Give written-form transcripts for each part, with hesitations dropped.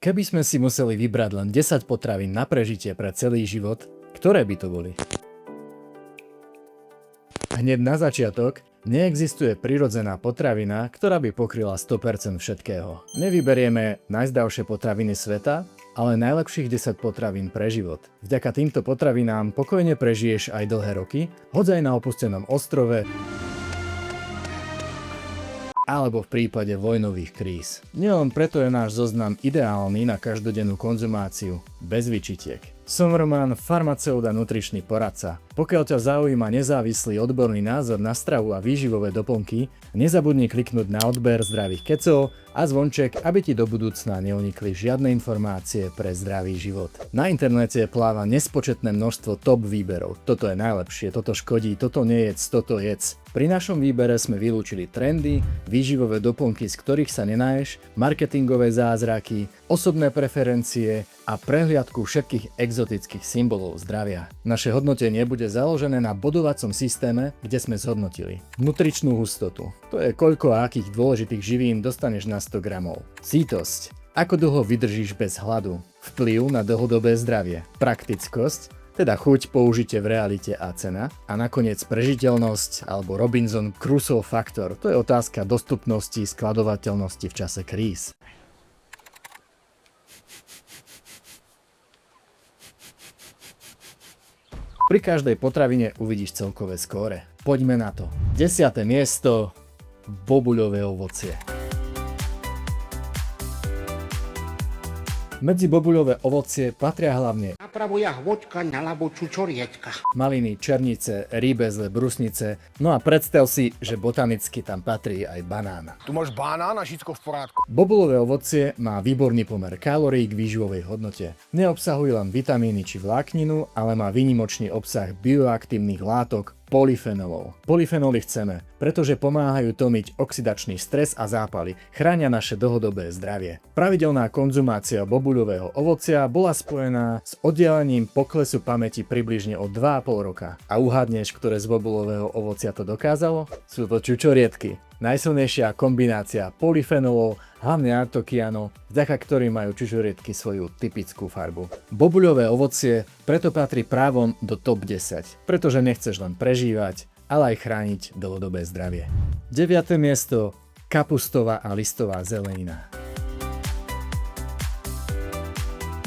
Keby sme si museli vybrať len 10 potravín na prežitie pre celý život, ktoré by to boli? Hneď na začiatok, neexistuje prirodzená potravina, ktorá by pokryla 100% všetkého. Nevyberieme najzdravšie potraviny sveta, ale najlepších 10 potravín pre život. Vďaka týmto potravinám pokojne prežiješ aj dlhé roky, hoď aj na opustenom ostrove, alebo v prípade vojnových kríz. Nielen preto je náš zoznam ideálny na každodennú konzumáciu, bez vyčitiek. Som Roman, farmaceut a nutričný poradca. Pokiaľ ťa zaujíma nezávislý odborný názor na stravu a výživové doplnky, nezabudni kliknúť na odber zdravých kecov a zvonček, aby ti do budúcna neunikli žiadne informácie pre zdravý život. Na internete pláva nespočetné množstvo top výberov. Toto je najlepšie, toto škodí, toto nejedz, toto jedz. Pri našom výbere sme vylúčili trendy, výživové doplnky, z ktorých sa nenáješ, marketingové zázraky, osobné preferencie a prehliadku všetkých exotických symbolov zdravia. Naše hodnotenie bude založené na bodovacom systéme, kde sme zhodnotili nutričnú hustotu. To je koľko a akých dôležitých živín dostaneš na 100 gramov. Sýtosť. Ako dlho vydržíš bez hladu. Vplyv na dlhodobé zdravie. Praktickosť. Teda chuť, použitie v realite a cena. A nakoniec prežiteľnosť alebo Robinson Crusoe faktor. To je otázka dostupnosti, skladovateľnosti v čase kríz. Pri každej potravine uvidíš celkové skóre. Poďme na to. 10. miesto. Bobuľové ovocie. Medzi bobuľové ovocie patria hlavne Napravo jahôďka, naľavo čučorieťka. maliny, černice, rýbezle, brusnice, no a predstav si, že botanicky tam patrí aj banán. Tu máš banán a všetko v porádku. Bobulové ovocie má výborný pomer kalórií k výživovej hodnote. Neobsahuje len vitamíny či vlákninu, ale má výnimočný obsah bioaktívnych látok, polyfenolov. Polyfenoly chceme, pretože pomáhajú tlmiť oxidačný stres a zápaly, chránia naše dlhodobé zdravie. Pravidelná konzumácia bobuľového ovocia bola spojená s oddelením poklesu pamäti približne o 2,5 roka. A uhádneš, ktoré z bobuľového ovocia to dokázalo? Sú to čučoriedky. Najsilnejšia kombinácia polyfenolov, hlavne antokianov, vďaka ktorým majú čučoriedky svoju typickú farbu. Bobuľové ovocie preto patrí právom do top 10, pretože nechceš len prežívať, ale aj chrániť dlhodobé zdravie. 9. miesto. Kapustová a listová zelenina.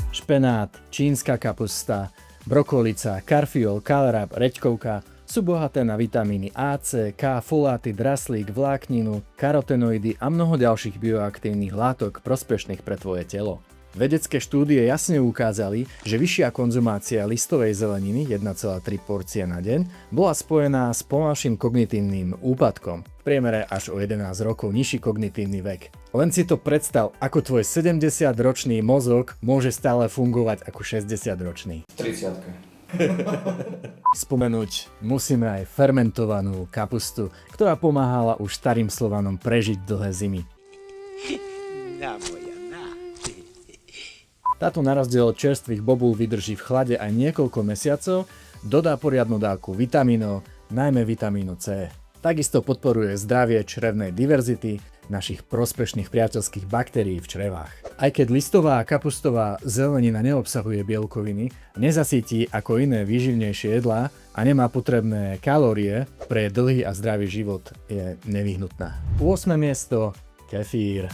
Špenát, čínska kapusta, brokolica, karfiol, kalerab, reďkovka sú bohaté na vitamíny A, C, K, foláty, draslík, vlákninu, karotenoidy a mnoho ďalších bioaktívnych látok prospešných pre tvoje telo. Vedecké štúdie jasne ukázali, že vyššia konzumácia listovej zeleniny 1,3 porcie na deň bola spojená s pomalším kognitívnym úpadkom, v priemere až o 11 rokov nižší kognitívny vek. Len si to predstav, ako tvoj 70-ročný mozog môže stále fungovať ako 60-ročný. 30. Spomenúť musíme aj fermentovanú kapustu, ktorá pomáhala už starým Slovanom prežiť dlhé zimy. Táto na rozdiel od čerstvých bobúl vydrží v chlade aj niekoľko mesiacov, dodá poriadnu dávku vitamínov, najmä vitamínu C. Takisto podporuje zdravie črevnej diverzity, našich prospešných priateľských baktérií v črevách. Aj keď listová a kapustová zelenina neobsahuje bielkoviny, nezasíti ako iné výživnejšie jedlá a nemá potrebné kalórie, pre dlhý a zdravý život je nevyhnutná. 8. miesto. Kefír.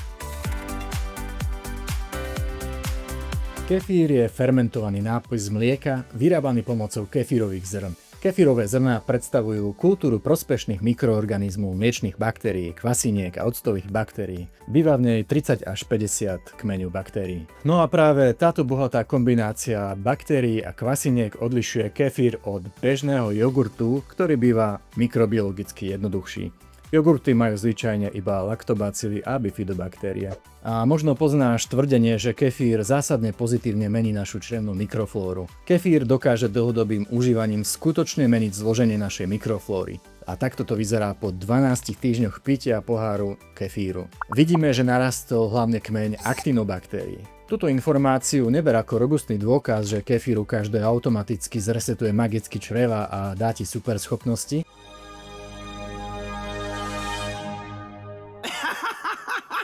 Kefír je fermentovaný nápoj z mlieka, vyrábaný pomocou kefírových zrn. Kefírové zrná predstavujú kultúru prospešných mikroorganizmov, mliečnych baktérií, kvasiniek a octových baktérií. Býva v nej 30 až 50 kmeňov baktérií. No a práve táto bohatá kombinácia baktérií a kvasiniek odlišuje kefír od bežného jogurtu, ktorý býva mikrobiologicky jednoduchší. Jogurty majú zvyčajne iba laktobacily a bifidobaktérie. A možno poznáš tvrdenie, že kefír zásadne pozitívne mení našu črevnú mikroflóru. Kefír dokáže dlhodobým užívaním skutočne meniť zloženie našej mikroflóry. A takto to vyzerá po 12 týždňoch pitia poháru kefíru. Vidíme, že narastol hlavne kmeň aktinobakterií. Túto informáciu neber ako robustný dôkaz, že kefíru každé automaticky zresetuje magicky čreva a dá ti super schopnosti.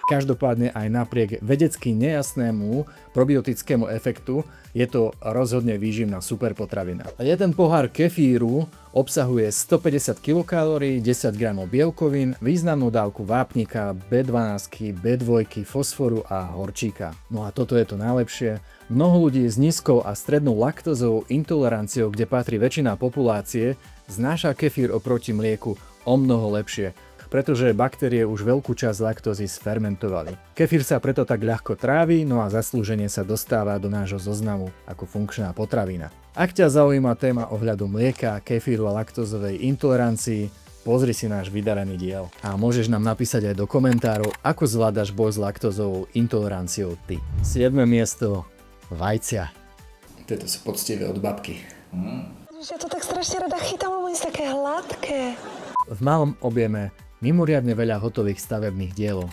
Každopádne aj napriek vedecky nejasnému probiotickému efektu je to rozhodne výživná superpotravina. Jeden pohár kefíru obsahuje 150 kilokalórií, 10 gramov bielkovín, významnú dávku vápnika, B12, B2, fosforu a horčíka. No a toto je to najlepšie. Mnoho ľudí s nízkou a strednou laktózovou intoleranciou, kde patrí väčšina populácie, znáša kefír oproti mlieku o mnoho lepšie, pretože baktérie už veľkú časť laktózy sfermentovali. Kefír sa preto tak ľahko trávi, no a zaslúžene sa dostáva do nášho zoznamu ako funkčná potravina. Ak ťa zaujíma téma ohľadu mlieka, kefíru a laktózovej intolerancii, pozri si náš vydarený diel. A môžeš nám napísať aj do komentárov, ako zvládaš boj s laktózovou intoleranciou ty. 7. miesto. Vajcia. Tieto sú poctivé od babky. Ja to tak strašne rada chytám, lebo je také hladké. V malom objeme mimoriadne veľa hotových stavebných dielov.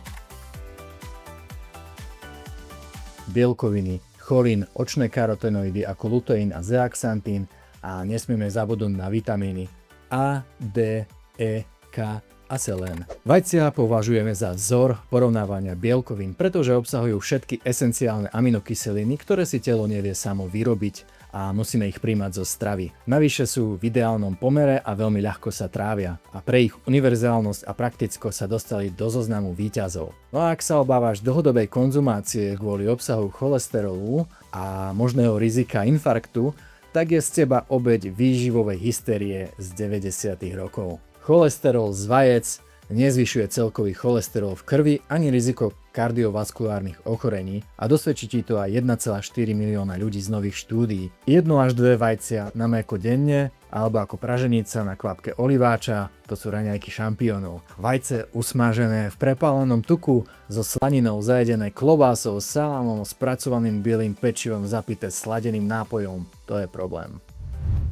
Bielkoviny, cholín, očné karotenoidy ako luteín a zeaxantín a nesmieme zabudnúť na vitamíny A, D, E, K a selén. Vajcia považujeme za vzor porovnávania bielkovín, pretože obsahujú všetky esenciálne aminokyseliny, ktoré si telo nevie samo vyrobiť a musíme ich príjmať zo stravy. Navyše sú v ideálnom pomere a veľmi ľahko sa trávia a pre ich univerzálnosť a praktickosť sa dostali do zoznamu víťazov. No a ak sa obávaš dlhodobej konzumácie kvôli obsahu cholesterolu a možného rizika infarktu, tak je z teba obeť výživovej hystérie z 90. rokov. Cholesterol z vajec nezvyšuje celkový cholesterol v krvi ani riziko kardiovaskulárnych ochorení a dosvedčí ti to aj 1,4 milióna ľudí z nových štúdií. 1 až 2 vajcia na mäko denne alebo ako praženica na kvapke oliváča, to sú raňajky šampiónov. Vajce usmažené v prepálenom tuku so slaninou zajedené klobásou, salámom, spracovaným bielým pečivom zapité sladeným nápojom, to je problém.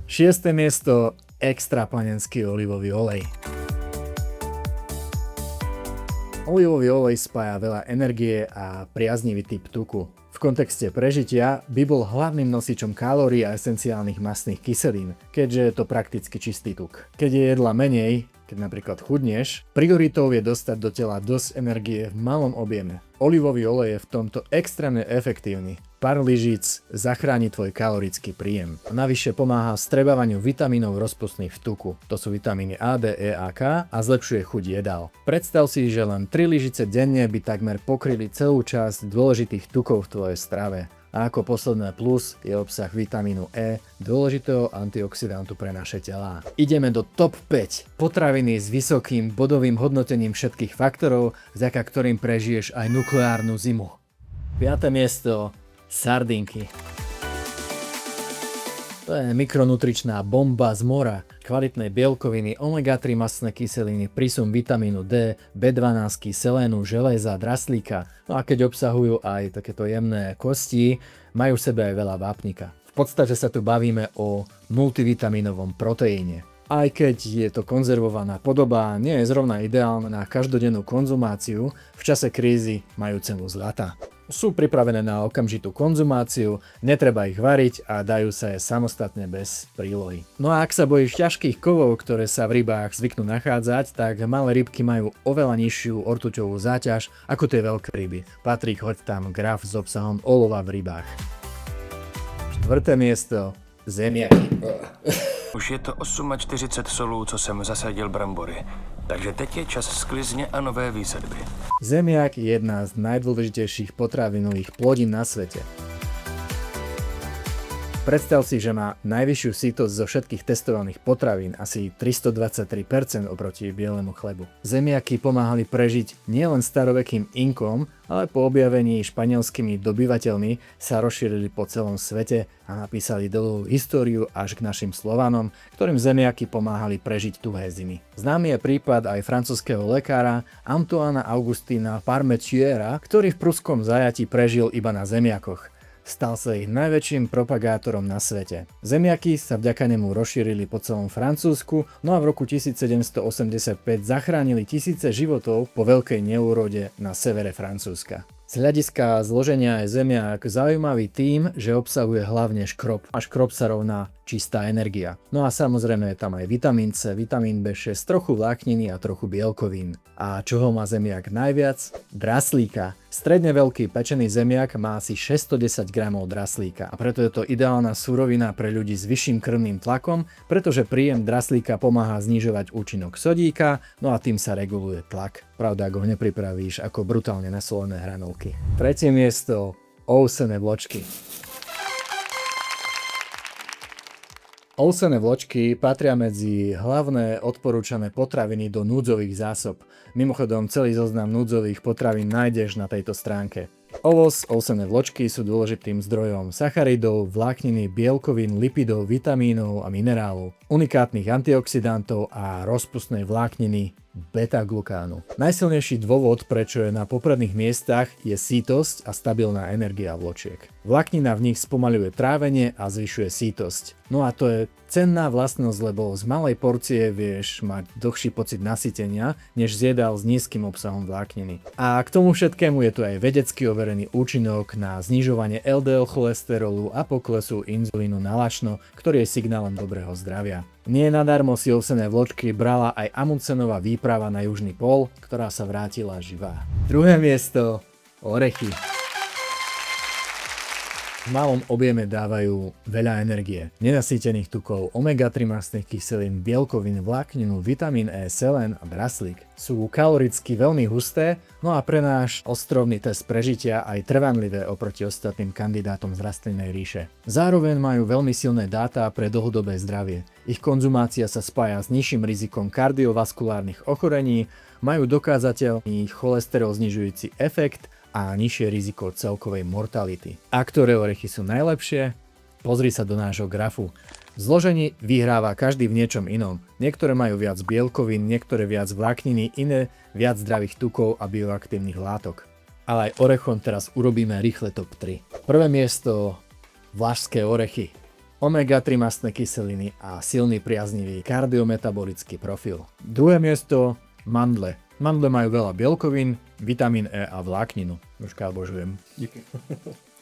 6. miesto. Extra panenský olivový olej. Olivový olej spája veľa energie a priaznivý typ tuku. V kontexte prežitia by bol hlavným nosičom kalórií a esenciálnych mastných kyselín, keďže je to prakticky čistý tuk. Keď je jedla menej, keď napríklad chudneš, prioritou je dostať do tela dosť energie v malom objeme. Olivový olej je v tomto extrémne efektívny. Pár lyžíc zachráni tvoj kalorický príjem. Navyše pomáha vstrebávaniu vitamínov rozpustných v tuku. To sú vitamíny A, D, E a K a zlepšuje chuť jedál. Predstav si, že len 3 lyžice denne by takmer pokryli celú časť dôležitých tukov v tvojej strave. A ako posledné plus je obsah vitamínu E, dôležitého antioxidantu pre naše telá. Ideme do top 5. Potraviny s vysokým bodovým hodnotením všetkých faktorov, vďaka ktorým prežiješ aj nukleárnu zimu. 5. miesto. Sardinky. To je mikronutričná bomba z mora. Kvalitné bielkoviny, omega-3 mastné kyseliny, prísun vitamínu D, B12, selénu, železa, draslíka. No a keď obsahujú aj takéto jemné kosti, majú v sebe aj veľa vápnika. V podstate sa tu bavíme o multivitamínovom proteíne. Aj keď je to konzervovaná podoba, nie je zrovna ideálna na každodennú konzumáciu, v čase krízy majú cenu zlata. Sú pripravené na okamžitú konzumáciu, netreba ich variť a dajú sa jesť samostatne bez prílohy. No a ak sa bojíš ťažkých kovov, ktoré sa v rybách zvyknú nachádzať, tak malé rybky majú oveľa nižšiu ortuťovú záťaž ako tie veľké ryby. Patrí, hoď tam graf s obsahom olova v rybách. 4. miesto. Zemiaky. Už je to 48 solů, co jsem zasadil brambory. Takže teď je čas sklizně a nové výsadby. Zemiak je jedna z najdôležitejších potravinových plodín na svete. Predstav si, že má najvyššiu sýtosť zo všetkých testovaných potravín, asi 323% oproti bielemu chlebu. Zemiaky pomáhali prežiť nielen starovekým Inkom, ale po objavení španielskými dobyvateľmi sa rozšírili po celom svete a napísali dlhú históriu až k našim Slovanom, ktorým zemiaky pomáhali prežiť tuhé zimy. Známy je prípad aj francúzskeho lekára Antoana Augustina Parmentiera, ktorý v pruskom zajatí prežil iba na zemiakoch. Stal sa ich najväčším propagátorom na svete. Zemiaky sa vďaka nemu rozšírili po celom Francúzsku, no a v roku 1785 zachránili tisíce životov po veľkej neúrode na severe Francúzska. Z hľadiska zloženia je zemiak zaujímavý tým, že obsahuje hlavne škrob. A škrob sa rovná čistá energia. No a samozrejme je tam aj vitamín C, vitamín B6, trochu vlákniny a trochu bielkovín. A čoho má zemiak najviac? Draslíka. Stredne veľký pečený zemiak má asi 610 gramov draslíka a preto je to ideálna surovina pre ľudí s vyšším krvným tlakom, pretože príjem draslíka pomáha znižovať účinok sodíka, no a tým sa reguluje tlak. Pravda, ak ho nepripravíš ako brutálne nasolené hranolky. Tretie miesto, ovsené vločky. Ovsené vločky patria medzi hlavné odporúčané potraviny do núdzových zásob. Mimochodom, celý zoznam núdzových potravín nájdeš na tejto stránke. Ovoz, ovsené vločky sú dôležitým zdrojom sacharidov, vlákniny, bielkovín, lipidov, vitamínov a minerálov, unikátnych antioxidantov a rozpustnej vlákniny beta-glukánu. Najsilnejší dôvod, prečo je na popredných miestach, je sítosť a stabilná energia vločiek. Vláknina v nich spomaľuje trávenie a zvyšuje sítosť. No a to je cenná vlastnosť, lebo z malej porcie vieš mať dlhší pocit nasytenia, než z jedál s nízkym obsahom vlákniny. A k tomu všetkému je tu aj vedecky overený účinok na znižovanie LDL cholesterolu a poklesu inzulínu na lačno, ktorý je signálom dobrého zdravia. Nie nadarmo si ovsené vločky brala aj Amundsenová výprava na južný pól, ktorá sa vrátila živá. Druhé miesto, orechy. V malom objeme dávajú veľa energie, nenasýtených tukov, omega-3 mastných kyselín, bielkovín, vlákninu, vitamín E, selen a draslík. Sú kaloricky veľmi husté, no a pre náš ostrovný test prežitia aj trvanlivé oproti ostatným kandidátom z rastlinnej ríše. Zároveň majú veľmi silné dáta pre dlhodobé zdravie. Ich konzumácia sa spája s nižším rizikom kardiovaskulárnych ochorení, majú dokázateľný cholesterol znižujúci efekt a nižšie riziko celkovej mortality. A ktoré orechy sú najlepšie? Pozri sa do nášho grafu. V zložení vyhráva každý v niečom inom. Niektoré majú viac bielkovín, niektoré viac vlákniny, iné viac zdravých tukov a bioaktívnych látok. Ale aj orechom teraz urobíme rýchle top 3. Prvé miesto, vlašské orechy. Omega-3 mastné kyseliny a silný priaznivý kardiometabolický profil. Druhé miesto, mandle. Mandle majú veľa bielkovín, vitamín E a vlákninu. Už kábožujem.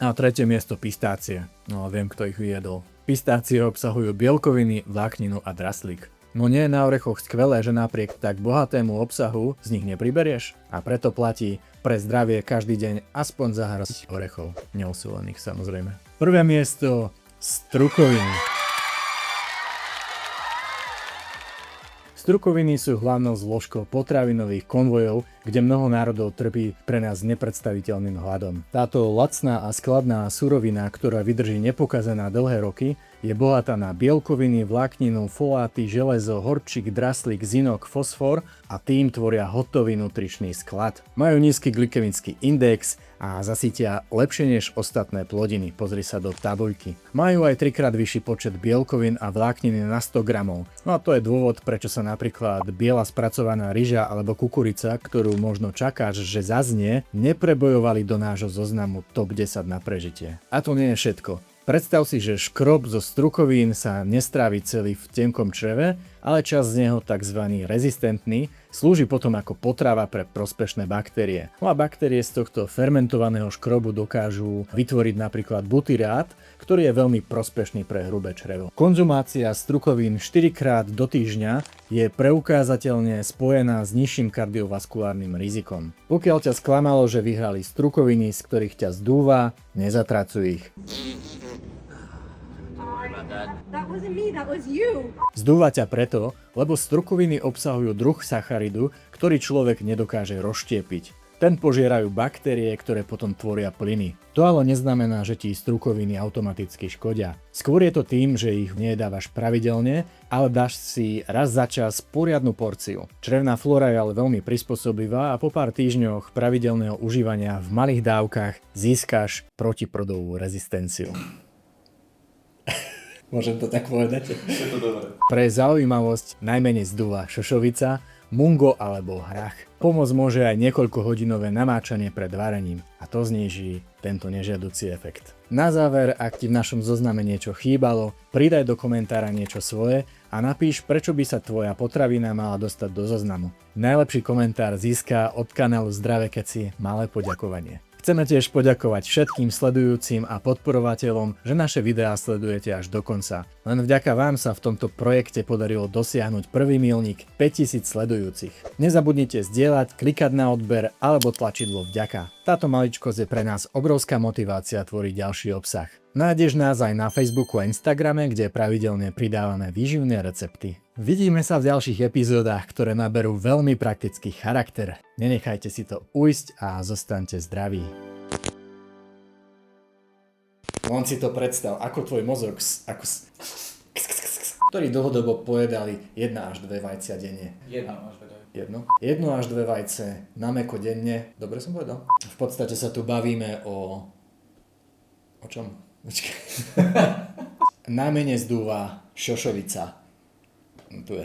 A tretie miesto, pistácie. No viem, kto ich vyjedol. Pistácie obsahujú bielkoviny, vlákninu a draslík. No nie je na orechoch skvelé, že napriek tak bohatému obsahu z nich nepribereš? A preto platí pre zdravie každý deň aspoň zahrať orechov. Neosúlených samozrejme. Prvé miesto, strukoviny. Strukoviny sú hlavnou zložkou potravinových konvojov, kde mnoho národov trpí pre nás nepredstaviteľným hladom. Táto lacná a skladná surovina, ktorá vydrží nepokazená dlhé roky, je bohatá na bielkoviny, vlákninu, foláty, železo, horčík, draslík, zinok, fosfor a tým tvoria hotový nutričný sklad. Majú nízky glykemický index a zasítia lepšie než ostatné plodiny. Pozri sa do tabuľky. Majú aj 3-krát vyšší počet bielkovín a vlákniny na 100 gramov. No a to je dôvod, prečo sa napríklad biela spracovaná ryža alebo kukurica, ktorú možno čakáš, že zaznie, neprebojovali do nášho zoznamu top 10 na prežitie. A to nie je všetko. Predstav si, že škrob zo strukovín sa nestrávi celý v tenkom čreve, ale časť z neho, tzv. Rezistentný, slúži potom ako potrava pre prospešné baktérie. No a baktérie z tohto fermentovaného škrobu dokážu vytvoriť napríklad butyrát, ktorý je veľmi prospešný pre hrubé črevo. Konzumácia strukovín 4-krát do týždňa je preukázateľne spojená s nižším kardiovaskulárnym rizikom. Pokiaľ ťa sklamalo, že vyhrali strukoviny, z ktorých ťa zdúva, nezatracuj ich. Zdúva ťa preto, lebo strukoviny obsahujú druh sacharidu, ktorý človek nedokáže rozštiepiť. Ten požierajú baktérie, ktoré potom tvoria plyny. To ale neznamená, že ti strukoviny automaticky škodia. Skôr je to tým, že ich nejedávaš pravidelne, ale dáš si raz za čas poriadnu porciu. Črevná flóra je ale veľmi prispôsobivá a po pár týždňoch pravidelného užívania v malých dávkach získaš protiplodovú rezistenciu. Môžem to tak povedať? Je to dobré. Pre zaujímavosť najmenej zdúva šošovica, mungo alebo hrach. Pomôcť môže aj niekoľkohodinové namáčanie pred varením a to zníži tento nežiaducí efekt. Na záver, ak ti v našom zozname niečo chýbalo, pridaj do komentára niečo svoje a napíš, prečo by sa tvoja potravina mala dostať do zoznamu. Najlepší komentár získa od kanálu Zdravé keci malé poďakovanie. Chceme tiež poďakovať všetkým sledujúcim a podporovateľom, že naše videá sledujete až do konca. Len vďaka vám sa v tomto projekte podarilo dosiahnuť prvý milník 5000 sledujúcich. Nezabudnite zdieľať, klikať na odber alebo tlačidlo vďaka. Táto maličkosť je pre nás obrovská motivácia tvoriť ďalší obsah. Nájdeš nás aj na Facebooku a Instagrame, kde pravidelne pridávame výživné recepty. Vidíme sa v ďalších epizódach, ktoré naberú veľmi praktický charakter. Nenechajte si to ujsť a zostaňte zdraví. Len si to predstav, ako tvoj mozog, ktorí dlhodobo pojedali 1 až 2 vajcia denne. 1 až 2 vajce na mäko denne. Dobre som povedal? V podstate sa tu bavíme o čom? Počkaj. Na mene zdúva šošovica. Tu je.